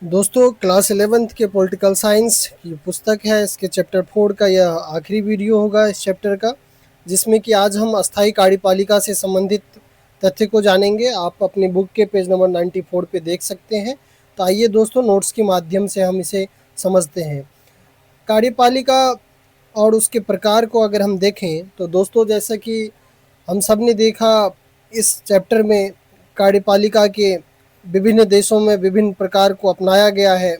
दोस्तों class 11th के political science की पुस्तक है, इसके चैप्टर 4 का यह आखिरी वीडियो होगा इस चैप्टर का, जिसमें कि आज हम अस्थाई कार्यपालिका से संबंधित तथ्य को जानेंगे। आप अपनी बुक के पेज नंबर 94 पे देख सकते हैं। तो आइए दोस्तों, नोट्स के माध्यम से हम इसे समझते हैं। कार्यपालिका और उसके प्रकार को अगर हम देखें तो दोस्तों, जैसा कि हम सब ने देखा इस चैप्टर में, कार्यपालिका के विभिन्न देशों में विभिन्न प्रकार को अपनाया गया है।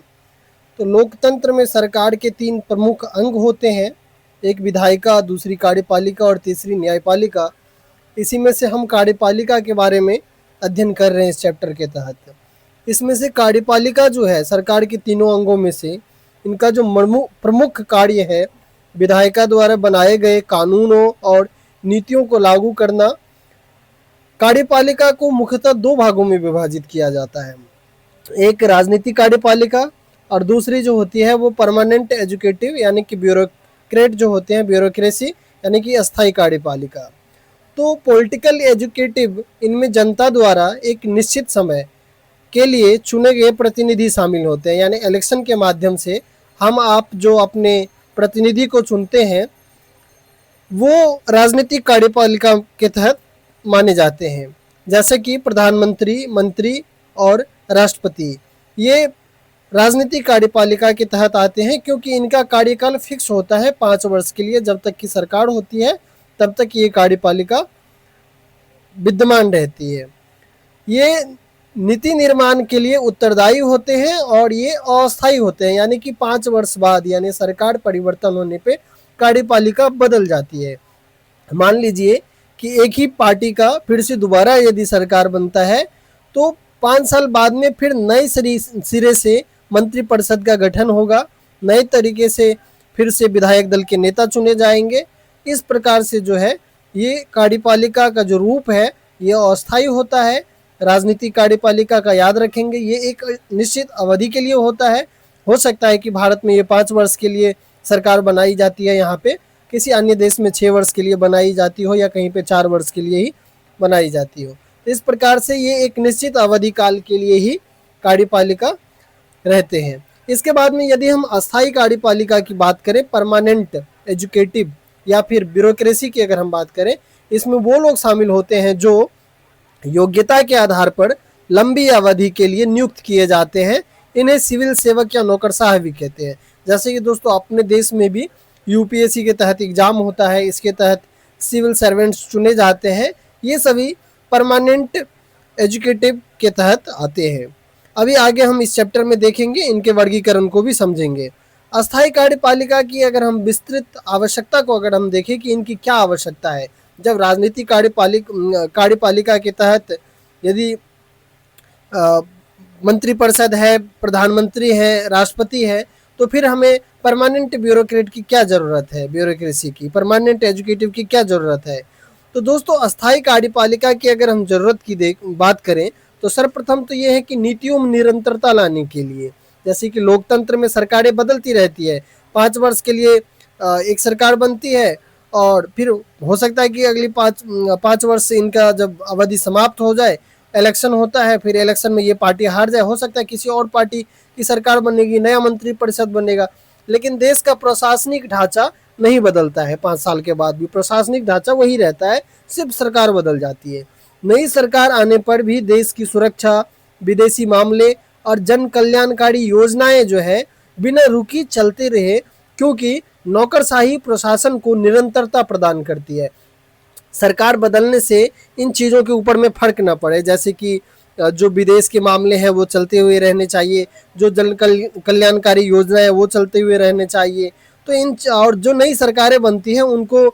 तो लोकतंत्र में सरकार के 3 प्रमुख अंग होते हैं, एक विधायिका, दूसरी कार्यपालिका और तीसरी न्यायपालिका। इसी में से हम कार्यपालिका के बारे में अध्ययन कर रहे हैं इस चैप्टर के तहत। इसमें से कार्यपालिका जो है, सरकार के तीनों अंगों में से इनका जो प्रमुख कार्य है, विधायिका द्वारा बनाए गए कानूनों और नीतियों को लागू करना। कार्यपालिका को मुख्यतः 2 भागों में विभाजित किया जाता है, एक राजनीतिक कार्यपालिका और दूसरी जो होती है वो परमानेंट एजुकेटिव यानी कि ब्यूरोक्रेट जो होते हैं, ब्यूरोक्रेसी यानी कि अस्थायी कार्यपालिका। तो पॉलिटिकल एजुकेटिव, इनमें जनता द्वारा एक निश्चित समय के लिए चुने गए प्रतिनिधि शामिल होते हैं, यानी इलेक्शन के माध्यम से हम आप जो अपने प्रतिनिधि को चुनते हैं वो राजनीतिक कार्यपालिका के तहत माने जाते हैं, जैसे कि प्रधानमंत्री, मंत्री और राष्ट्रपति। ये राजनीतिक कार्यपालिका के तहत आते हैं क्योंकि इनका कार्यकाल फिक्स होता है 5 वर्ष के लिए। जब तक की सरकार होती है तब तक ये कार्यपालिका विद्यमान रहती है। ये नीति निर्माण के लिए उत्तरदायी होते हैं और ये अस्थायी होते हैं, यानी कि 5 वर्ष बाद, यानी सरकार परिवर्तन होने पे कार्यपालिका बदल जाती है। मान लीजिए कि एक ही पार्टी का फिर से दोबारा यदि सरकार बनता है तो 5 साल बाद में फिर नए सिरे से मंत्रिपरिषद का गठन होगा, नए तरीके से फिर से विधायक दल के नेता चुने जाएंगे। इस प्रकार से जो है ये कार्यपालिका का जो रूप है ये अस्थायी होता है। राजनीतिक कार्यपालिका का याद रखेंगे, ये एक निश्चित अवधि के लिए होता है। हो सकता है कि भारत में ये 5 वर्ष के लिए सरकार बनाई जाती है, यहाँ पे किसी अन्य देश में 6 वर्ष के लिए बनाई जाती हो या कहीं पे 4 वर्ष के लिए ही बनाई जाती हो। इस प्रकार से ये एक निश्चित अवधि काल के लिए ही कार्यपालिका रहते हैं। इसके बाद में यदि हम अस्थायी कार्यपालिका की बात करें, परमानेंट एजुकेटिव या फिर ब्यूरोक्रेसी की अगर हम बात करें, इसमें वो लोग शामिल होते हैं जो योग्यता के आधार पर लंबी अवधि के लिए नियुक्त किए जाते हैं। इन्हें सिविल सेवक या नौकरशाह भी कहते हैं। जैसे कि दोस्तों अपने देश में भी यूपीएससी के तहत एग्जाम होता है, इसके तहत सिविल सर्वेंट्स चुने जाते हैं। ये सभी परमानेंट एजुकेटिव के तहत आते हैं। अभी आगे हम इस चैप्टर में देखेंगे, इनके वर्गीकरण को भी समझेंगे। अस्थायी कार्यपालिका की अगर हम विस्तृत आवश्यकता को अगर हम देखें कि इनकी क्या आवश्यकता है, जब राजनीतिक कार्यपालिका के तहत यदि मंत्रिपरिषद है, प्रधानमंत्री है, राष्ट्रपति है, तो फिर हमें परमानेंट ब्यूरोक्रेट की क्या ज़रूरत है, ब्यूरोक्रेसी की, परमानेंट एजुकेटिव की क्या ज़रूरत है। तो दोस्तों अस्थायी कार्यपालिका की अगर हम ज़रूरत की बात करें तो सर्वप्रथम तो ये है कि नीतियों में निरंतरता लाने के लिए, जैसे कि लोकतंत्र में सरकारें बदलती रहती है, 5 वर्ष के लिए एक सरकार बनती है और फिर हो सकता है कि अगली 5 वर्ष से इनका जब अवधि समाप्त हो जाए, इलेक्शन होता है, फिर इलेक्शन में ये पार्टी हार जाए, हो सकता है किसी और पार्टी की सरकार बनेगी, नया मंत्रिपरिषद बनेगा, लेकिन देश का प्रशासनिक ढांचा नहीं बदलता है। 5 साल के बाद भी प्रशासनिक ढांचा वही रहता है, सिर्फ सरकार बदल जाती है। नई सरकार आने पर भी देश की सुरक्षा, विदेशी मामले और जन कल्याणकारी योजनाएं जो है बिना रुकी चलते रहे, क्योंकि नौकरशाही प्रशासन को निरंतरता प्रदान करती है। सरकार बदलने से इन चीज़ों के ऊपर में फर्क ना पड़े, जैसे कि जो विदेश के मामले हैं वो चलते हुए रहने चाहिए, जो जन कल्याणकारी योजनाएं वो चलते हुए रहने चाहिए। तो इन और जो नई सरकारें बनती हैं उनको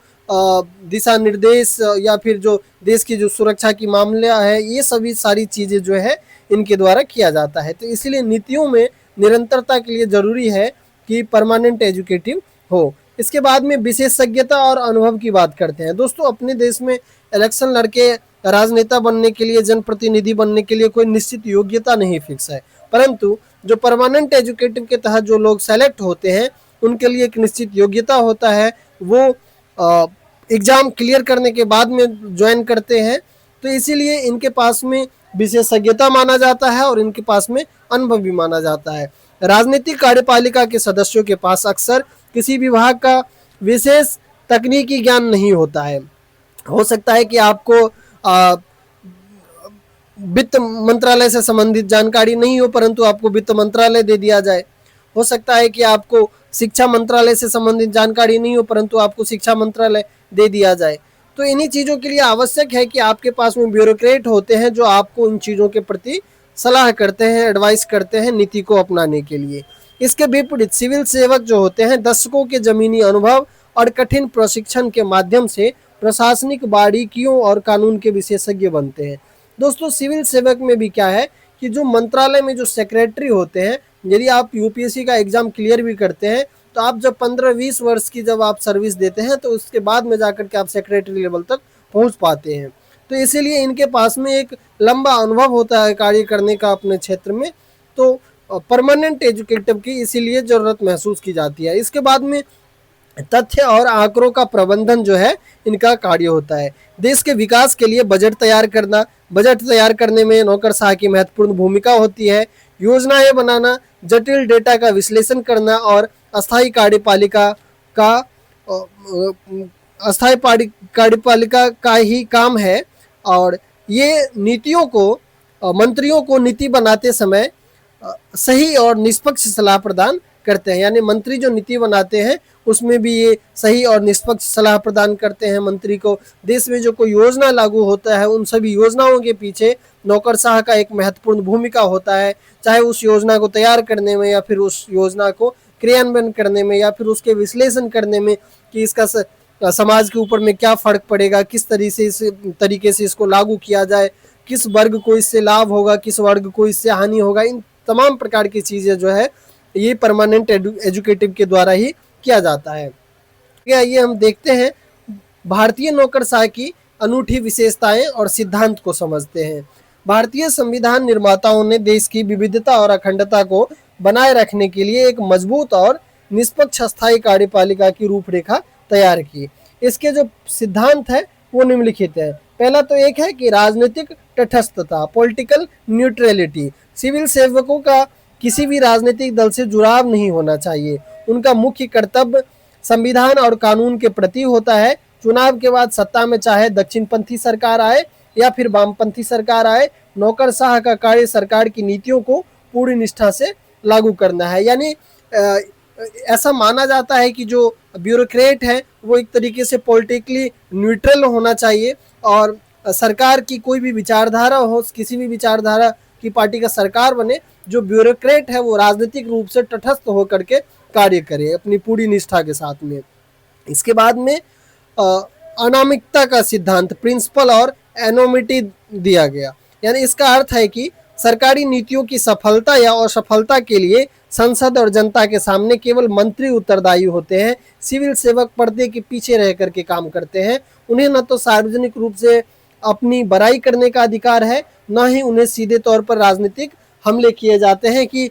दिशा निर्देश या फिर जो देश की जो सुरक्षा की मामला है, ये सभी सारी चीज़ें जो है इनके द्वारा किया जाता है। तो इसलिए नीतियों में निरंतरता के लिए ज़रूरी है कि परमानेंट एजुकेटिव हो। इसके बाद में विशेषज्ञता और अनुभव की बात करते हैं। दोस्तों अपने देश में इलेक्शन लड़के राजनेता बनने के लिए, जनप्रतिनिधि बनने के लिए कोई निश्चित योग्यता नहीं फिक्स है, परंतु जो परमानेंट एजुकेटिव के तहत जो लोग सेलेक्ट होते हैं उनके लिए एक निश्चित योग्यता होता है। वो एग्ज़ाम क्लियर करने के बाद में ज्वाइन करते हैं। तो इसीलिए इनके पास में विशेषज्ञता माना जाता है और इनके पास में अनुभव भी माना जाता है। राजनीतिक कार्यपालिका के सदस्यों के पास अक्सर किसी विभाग का विशेष तकनीकी ज्ञान नहीं होता है। हो सकता है कि आपको वित्त मंत्रालय से संबंधित जानकारी नहीं हो, परंतु आपको वित्त मंत्रालय दे दिया जाए। हो सकता है कि आपको शिक्षा मंत्रालय से संबंधित जानकारी नहीं हो, परंतु आपको शिक्षा मंत्रालय दे दिया जाए। तो इन्हीं चीज़ों के लिए आवश्यक है कि आपके पास में ब्यूरोक्रेट होते हैं जो आपको इन चीज़ों के प्रति सलाह करते हैं, एडवाइस करते हैं नीति को अपनाने के लिए। इसके विपरीत सिविल सेवक जो होते हैं दशकों के जमीनी अनुभव और कठिन प्रशिक्षण के माध्यम से प्रशासनिक बारीकियों और कानून के विशेषज्ञ बनते हैं। दोस्तों, सिविल सेवक में भी क्या है कि जो मंत्रालय में जो सेक्रेटरी होते हैं, यदि आप यूपीएससी का एग्जाम क्लियर भी करते हैं तो आप जब 15-20 वर्ष की जब आप सर्विस देते हैं तो उसके बाद में जाकर के आप सेक्रेटरी लेवल तक पहुंच पाते हैं। तो इसीलिए इनके पास में एक लंबा अनुभव होता है कार्य करने का अपने क्षेत्र में, तो परमानेंट एजुकेटिव की इसीलिए ज़रूरत महसूस की जाती है। इसके बाद में तथ्य और आंकड़ों का प्रबंधन जो है इनका कार्य होता है। देश के विकास के लिए बजट तैयार करना, बजट तैयार करने में नौकरशाह की महत्वपूर्ण भूमिका होती है। योजनाएं बनाना, जटिल डेटा का विश्लेषण करना और अस्थायी कार्यपालिका का अस्थायी कार्यपालिका का ही काम है। और ये नीतियों को मंत्रियों को नीति बनाते समय सही और निष्पक्ष सलाह प्रदान करते हैं। यानी मंत्री जो नीति बनाते हैं उसमें भी ये सही और निष्पक्ष सलाह प्रदान करते हैं मंत्री को। देश में जो कोई योजना लागू होता है उन सभी योजनाओं के पीछे नौकरशाह का एक महत्वपूर्ण भूमिका होता है, चाहे उस योजना को तैयार करने में या फिर उस योजना को क्रियान्वयन करने में या फिर उसके विश्लेषण करने में कि इसका समाज के ऊपर में क्या फर्क पड़ेगा, किस तरीके से इसको लागू किया जाए, किस वर्ग को इससे लाभ होगा, किस वर्ग को इससे हानि होगा। इन तमाम प्रकार की चीज़ें जो है ये परमानेंट एजुकेटिव के द्वारा ही किया जाता है। ये हम देखते हैं भारतीय नौकरशाह की अनूठी विशेषताएं और सिद्धांत को समझते हैं। भारतीय संविधान निर्माताओं ने देश की विविधता और अखंडता को बनाए रखने के लिए एक मजबूत और निष्पक्ष स्थायी कार्यपालिका की रूपरेखा तैयार की। इसके जो सिद्धांत है वो निम्नलिखित है। पहला तो एक है कि राजनीतिक तटस्थता, पॉलिटिकल न्यूट्रलिटी। सिविल सेवकों का किसी भी राजनीतिक दल से जुड़ाव नहीं होना चाहिए। उनका मुख्य कर्तव्य संविधान और कानून के प्रति होता है। चुनाव के बाद सत्ता में चाहे दक्षिणपंथी सरकार आए या फिर वामपंथी सरकार आए, नौकरशाह का कार्य सरकार की नीतियों को पूरी निष्ठा से लागू करना है। यानी ऐसा माना जाता है कि जो ब्यूरोक्रेट है वो एक तरीके से पॉलिटिकली न्यूट्रल होना चाहिए और सरकार की कोई भी विचारधारा हो, किसी भी विचारधारा की पार्टी का सरकार बने, जो ब्यूरोक्रेट है वो राजनीतिक रूप से तटस्थ होकर के कार्य करे अपनी पूरी निष्ठा के साथ में। इसके बाद में अनामिकता का सिद्धांत, प्रिंसिपल और एनोमिटी दिया गया। यानी इसका अर्थ है कि सरकारी नीतियों की सफलता या असफलता के लिए संसद और जनता के सामने केवल मंत्री उत्तरदायी होते हैं। सिविल सेवक पर्दे के पीछे रह करके काम करते हैं। उन्हें न तो सार्वजनिक रूप से अपनी बड़ाई करने का अधिकार है, न ही उन्हें सीधे तौर पर राजनीतिक हमले किए जाते हैं कि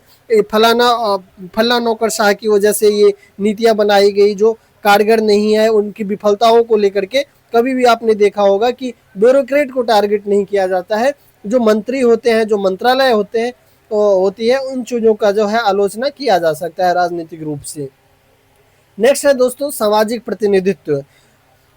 फलाना नौकरशाह की वजह से ये नीतियां बनाई गई जो कारगर नहीं है। उनकी विफलताओं को लेकर के कभी भी आपने देखा होगा कि ब्यूरोक्रेट को टारगेट नहीं किया जाता है। जो मंत्री होते हैं, जो मंत्रालय होते हैं होती है, उन चीज़ों का जो है आलोचना किया जा सकता है राजनीतिक रूप से। नेक्स्ट है दोस्तों सामाजिक प्रतिनिधित्व।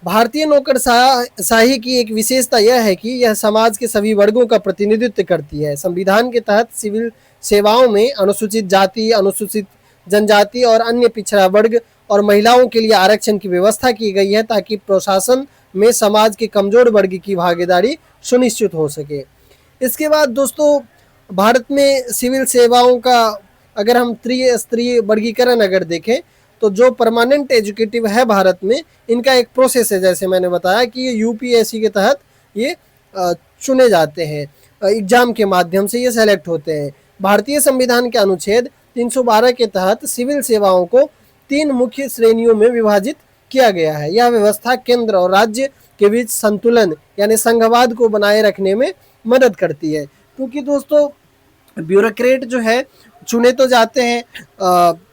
भारतीय नौकरशाही की एक विशेषता यह है कि यह समाज के सभी वर्गों का प्रतिनिधित्व करती है। संविधान के तहत सिविल सेवाओं में अनुसूचित जाति, अनुसूचित जनजाति और अन्य पिछड़ा वर्ग और महिलाओं के लिए आरक्षण की व्यवस्था की गई है ताकि प्रशासन में समाज के कमजोर वर्ग की भागीदारी सुनिश्चित हो सके। इसके बाद दोस्तों भारत में सिविल सेवाओं का अगर हम त्रिस्तरीय वर्गीकरण अगर देखें तो जो परमानेंट एजुकेटिव है भारत में, इनका एक प्रोसेस है। जैसे मैंने बताया कि ये यूपीएससी के तहत ये चुने जाते हैं, एग्जाम के माध्यम से ये सेलेक्ट होते हैं। भारतीय संविधान के अनुच्छेद 312 के तहत सिविल सेवाओं को 3 मुख्य श्रेणियों में विभाजित किया गया है। यह व्यवस्था केंद्र और राज्य के बीच संतुलन यानी संघवाद को बनाए रखने में मदद करती है। क्योंकि दोस्तों ब्यूरोक्रेट जो है चुने तो जाते हैं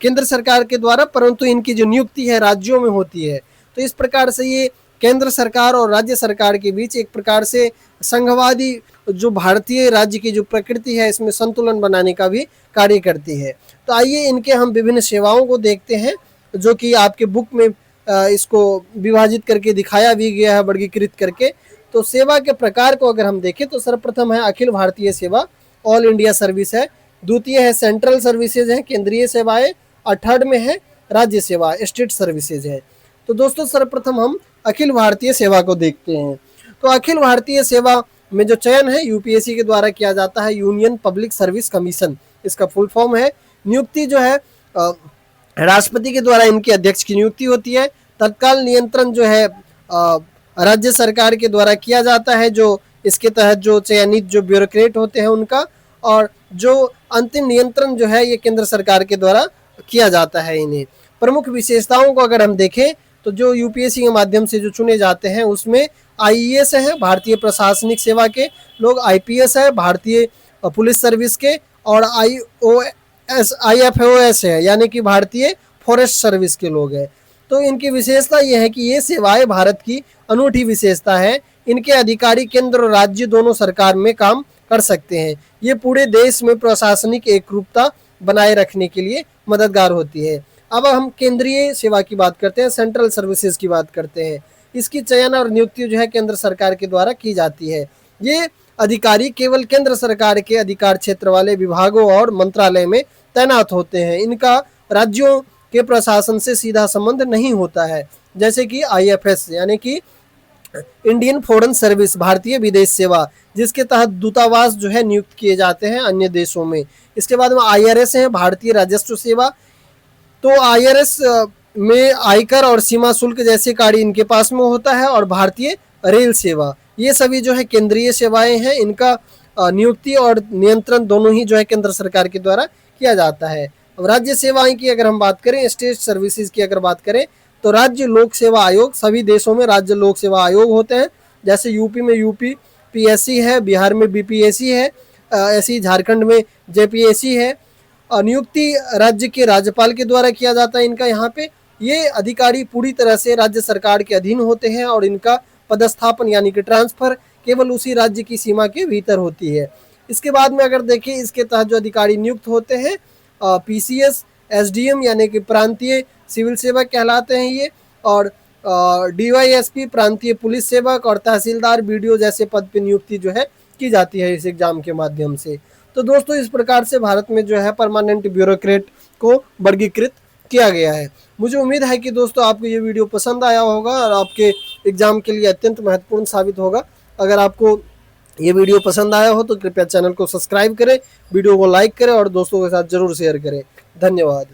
केंद्र सरकार के द्वारा, परंतु इनकी जो नियुक्ति है राज्यों में होती है। तो इस प्रकार से ये केंद्र सरकार और राज्य सरकार के बीच एक प्रकार से संघवादी जो भारतीय राज्य की जो प्रकृति है इसमें संतुलन बनाने का भी कार्य करती है। तो आइए इनके हम विभिन्न सेवाओं को देखते हैं, जो कि आपके बुक में इसको विभाजित करके दिखाया भी गया है, वर्गीकृत करके। तो सेवा के प्रकार को अगर हम देखें तो सर्वप्रथम है अखिल भारतीय सेवा, ऑल इंडिया सर्विस है। द्वितीय है सेंट्रल सर्विसेज है, केंद्रीय सेवाएं। और थर्ड में है राज्य सेवा, स्टेट सर्विसेज है। तो दोस्तों सर्वप्रथम हम अखिल भारतीय सेवा को देखते हैं। तो अखिल भारतीय सेवा में जो चयन है यूपीएससी के द्वारा किया जाता है, यूनियन पब्लिक सर्विस कमीशन इसका फुल फॉर्म है। नियुक्ति जो है राष्ट्रपति के द्वारा इनके अध्यक्ष की नियुक्ति होती है। तत्काल नियंत्रण जो है राज्य सरकार के द्वारा किया जाता है, जो इसके तहत जो चयनित जो ब्यूरोक्रेट होते हैं उनका, और जो अंतिम नियंत्रण जो है ये केंद्र सरकार के द्वारा किया जाता है इन्हें। प्रमुख विशेषताओं को अगर हम देखें तो जो यूपीएससी के माध्यम से जो चुने जाते हैं उसमें आईएएस है, भारतीय प्रशासनिक सेवा के लोग, आईपीएस है, भारतीय पुलिस सर्विस के, और आईएफओएस है, यानी कि भारतीय फॉरेस्ट सर्विस के लोग हैं। तो इनकी विशेषता यह है कि ये सेवाएं भारत की अनूठी विशेषता है। इनके अधिकारी केंद्र और राज्य दोनों सरकार में काम कर सकते हैं। ये पूरे देश में प्रशासनिक एकरूपता बनाए रखने के लिए मददगार होती है। अब हम केंद्रीय सेवा की बात करते हैं, सेंट्रल सर्विसेज की बात करते हैं। इसकी चयन और नियुक्ति जो है केंद्र सरकार के द्वारा की जाती है। ये अधिकारी केवल केंद्र सरकार के अधिकार क्षेत्र वाले विभागों और मंत्रालय में तैनात होते हैं। इनका राज्यों के प्रशासन से सीधा संबंध नहीं होता है, जैसे कि आईएफएस यानी कि इंडियन फॉरेन सर्विस, भारतीय विदेश सेवा, जिसके तहत दूतावास जो है नियुक्त किए जाते हैं अन्य देशों में। इसके बाद में आईआरएस है, भारतीय राजस्व सेवा। तो आईआरएस में आयकर और सीमा शुल्क जैसे कार्य इनके पास में होता है। और भारतीय रेल सेवा, ये सभी जो है केंद्रीय सेवाएं हैं। इनका नियुक्ति और नियंत्रण दोनों ही जो है केंद्र सरकार के द्वारा किया जाता है। अब राज्य सेवाएं की अगर हम बात करें, स्टेट सर्विसेज की अगर बात करें, तो राज्य लोक सेवा आयोग, सभी देशों में राज्य लोक सेवा आयोग होते हैं। जैसे यूपी में यूपी पीएससी है, बिहार में बीपीएससी है, ऐसी झारखंड में जेपीएससी है। नियुक्ति राज्य के राज्यपाल के द्वारा किया जाता है इनका। यहाँ पे ये अधिकारी पूरी तरह से राज्य सरकार के अधीन होते हैं और इनका पदस्थापन यानी कि ट्रांसफर केवल उसी राज्य की सीमा के भीतर होती है। इसके बाद में अगर देखें, इसके तहत जो अधिकारी नियुक्त होते हैं पीसीएस, एसडीएम यानी कि प्रांतीय सिविल सेवक कहलाते हैं ये, और डीवाईएसपी प्रांतीय पुलिस सेवक, और तहसीलदार, बीडीओ जैसे पद पर नियुक्ति जो है की जाती है इस एग्जाम के माध्यम से। तो दोस्तों इस प्रकार से भारत में जो है परमानेंट ब्यूरोक्रेट को वर्गीकृत किया गया है। मुझे उम्मीद है कि दोस्तों आपको ये वीडियो पसंद आया होगा और आपके एग्जाम के लिए अत्यंत महत्वपूर्ण साबित होगा। अगर आपको ये वीडियो पसंद आया हो तो कृपया चैनल को सब्सक्राइब करें, वीडियो को लाइक करें और दोस्तों के साथ जरूर शेयर करें। धन्यवाद।